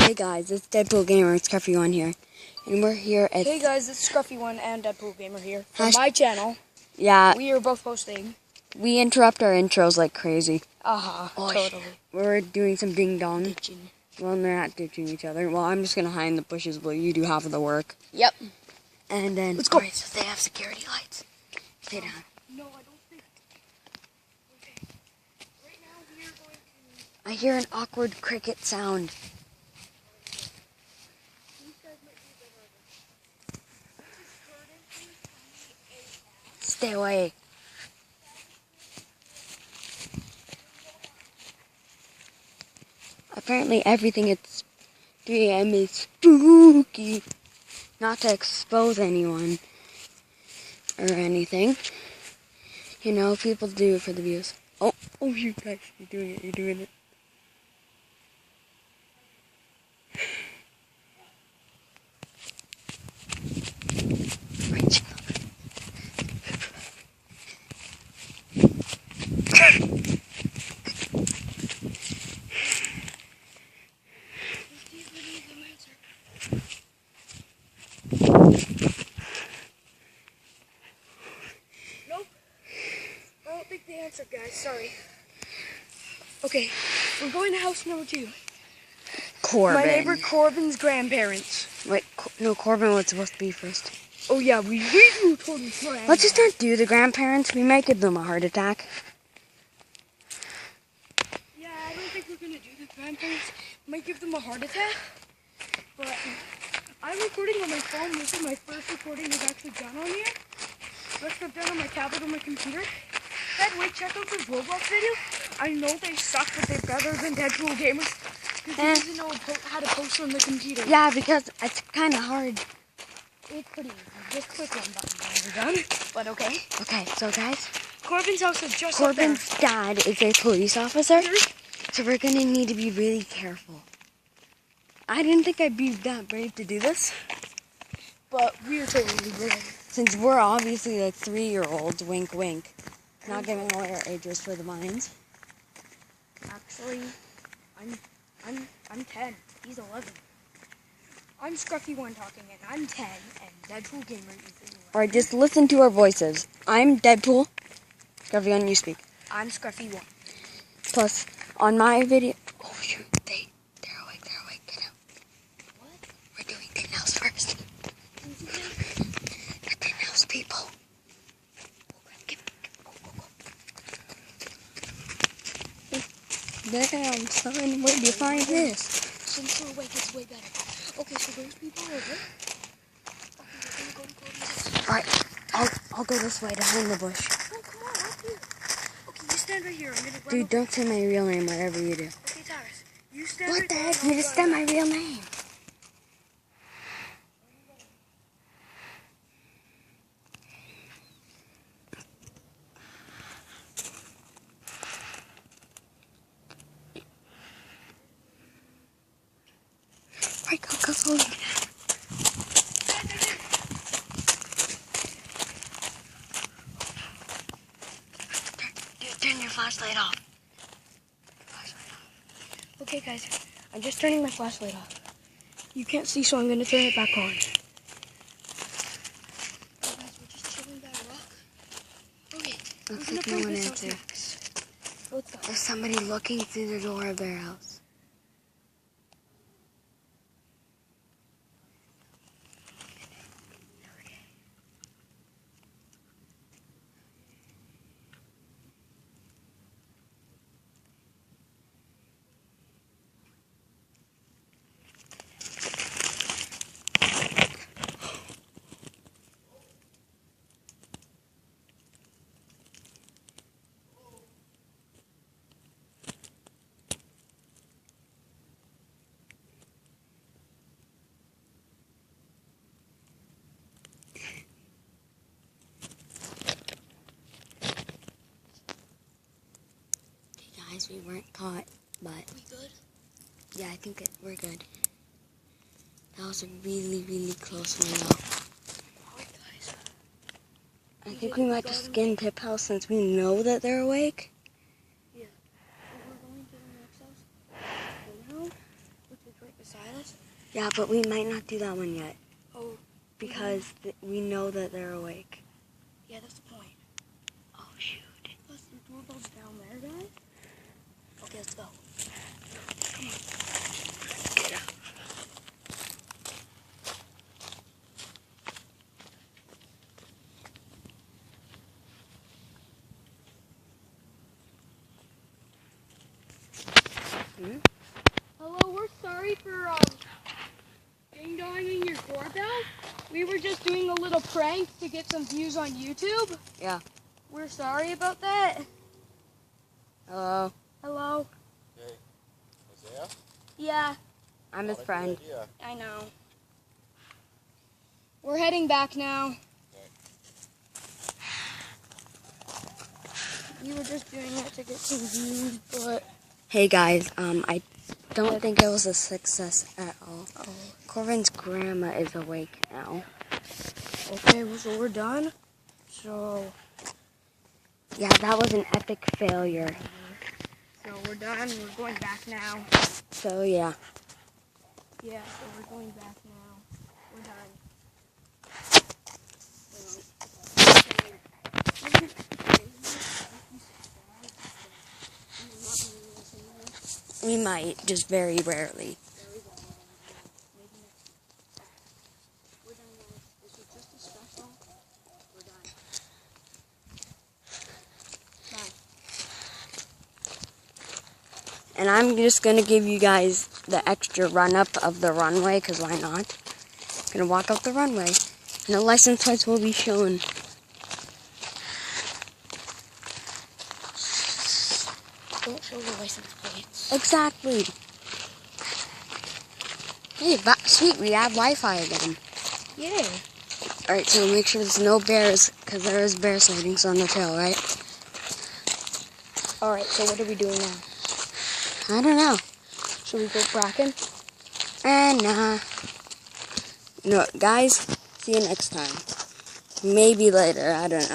Hey guys, it's Deadpool Gamer, it's Scruffy1 here. And we're here at... Hey guys, it's Scruffy1 and Deadpool Gamer here. From my channel. Yeah. We are both posting. We interrupt our intros like crazy. Totally. We're doing some ding-dong. Ditching. Well, they're not ditching each other. Well, I'm just going to hide in the bushes while you do half of the work. Yep. And then... Let's go. Alright, so they have security lights. Stay down. No, I don't think... Okay. Right now we are going to... I hear an awkward cricket sound. Stay away. Apparently everything at 3 a.m. is spooky. Not to expose anyone or anything. You know, people do it for the views. Oh, you guys, you're doing it. Nope. I don't think they answered, guys. Sorry. Okay, we're going to house number 2. Corbin. My neighbor Corbin's grandparents. Wait, no, Corbin was supposed to be first. Oh yeah, we do Corbin's grandparents. Let's just not do the grandparents. We might give them a heart attack. Yeah, I don't think we're going to do the grandparents. Might give them a heart attack. But I'm recording on my phone. This is my first recording I've actually done on here. Rest I've done on my tablet on my computer. By the way, check out this Roblox video. I know they suck, but they're better than Deadpool Gamers. Because he doesn't know how to post on the computer. Yeah, because it's kind of hard. It's pretty easy. Just click one button and you're done. But okay. Okay, so guys, Corbin's house is just Corbin's up dad is a police officer, so we're going to need to be really careful. I didn't think I'd be that brave to do this. But we're totally brave. Since we're obviously like 3-year-olds, wink wink. Not giving away our ages for the mines. Actually, I'm 10. He's 11. I'm Scruffy1 talking, and I'm 10, and Deadpool Gamer is 11. Alright, just listen to our voices. I'm Deadpool. Scruffy1, you speak. I'm Scruffy1. Plus, on my video... Oh shoot, they're awake, get out. What? We're doing tin house first. The tin house people. Damn, son, where do you find this? Since we're awake, it's way better. Okay, so those people are awake. Okay, we're gonna go to this. Alright, I'll go this way to hide in the bush. Oh, come on, up here. Okay, you stand right here. I'm gonna grab Dude, don't say my real name, whatever you do. Okay, Tyrus, you stand What right the there. heck? You just said my real name. Right, go. Turn your flashlight off. Okay, guys, I'm just turning my flashlight off. You can't see, so I'm gonna turn it back on. Hey, guys, we're just chilling by a rock. Okay, Looks we're like gonna no play one this house answered. next. Let's go. There's somebody looking through the door of their house. Guys, we weren't caught, but... We good? Yeah, I think we're good. That was a really, really close one, though. Alright, guys. I think we might just skin Tip House since we know that they're awake. Yeah. So we're going to the next house. For now, which is right The Silas? Yeah, but we might not do that one yet. Oh. Because we know that they're awake. Yeah, that's the point. Oh, shoot. Plus, the doorbell's down there, guys. Okay, let's go. Come on. Get up. Hello, we're sorry for ding-donging your doorbell. We were just doing a little prank to get some views on YouTube. Yeah. We're sorry about that. Hello. Hello. Hey, Isaiah? Yeah, I'm his Not a good friend. idea. I know. We're heading back now. We were just doing it to get some views, but... Hey guys, I don't think it was a success at all. Oh. Corbin's grandma is awake now. Okay, well, so we're done. So Yeah, that was an epic failure. we're done. We're going back now. So yeah. Yeah, so we're going back now. We're done. We might, just very rarely. We're done, guys. This was just a special. We're done. Bye. And I'm just going to give you guys the extra run-up of the runway, because why not? Going to walk up the runway. And the license plates will be shown. Don't show the license plates. Exactly. Hey, sweet, we have Wi-Fi again. Yeah. Alright, so make sure there's no bears, because there is bear sightings on the trail, right? Alright, so what are we doing now? I don't know. Should we go bracking? Nah. No, guys, see you next time. Maybe later, I don't know.